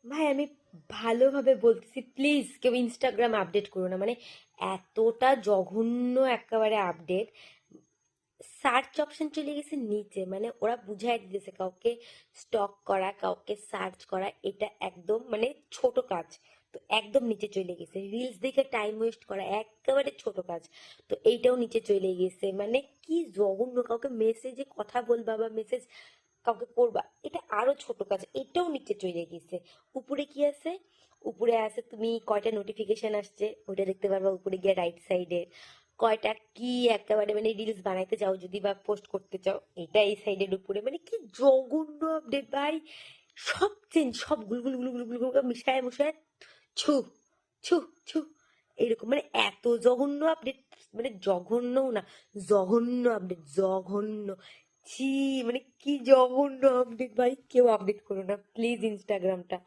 ভাই আমি ভালোভাবে বলতেছি, প্লিজ কেউ ইনস্টাগ্রাম আপডেট করো না, মানে এতটা জঘন্য একেবারে আপডেট। সার্চ অপশন চলে গেছে নিচে, মানে ওরা বুঝাই দিতেছে কাউকে স্টক করা, কাউকে সার্চ করা এটা একদম মানে ছোট কাজ। তো একদম নিচে চলে গেছে, রিলস দেখে টাইম ওয়েস্ট করা একেবারে ছোট কাজ। তো এইটাও নিচে চলে গেছে, মানে কি জঘন্য, কাউকে মেসেজে কথা বলবা বা মেসেজ কাউকে করবা এটা আরো ছোট কাজ, এটাও নিচে চলে গেছে। উপরে কি আছে? উপরে আছে তুমি কয়টা নোটিফিকেশন আসছে ওটা দেখতে পারবা উপরে গিয়ে রাইট সাইডে। কয়টা কি একেবারে মানে রিলস বানাইতে চাও যদি বা পোস্ট করতে চাও এটা এই সাইডের উপরে, মানে কি জঘন্য আপডেট ভাই। সব চেঞ্জ, সব গুলগুল গুলগুল গুলগুল করে মিশায় মিশায় ছু ছু ছু এরকম, মানে এত জঘন্য আপডেট, মানে জঘন্যও না, জঘন্য আপডেট, জঘন্য। ছি, মানে কি জঘন্য আপডেট ভাই, কেউ আপডেট করো না প্লিজ ইনস্টাগ্রামটা।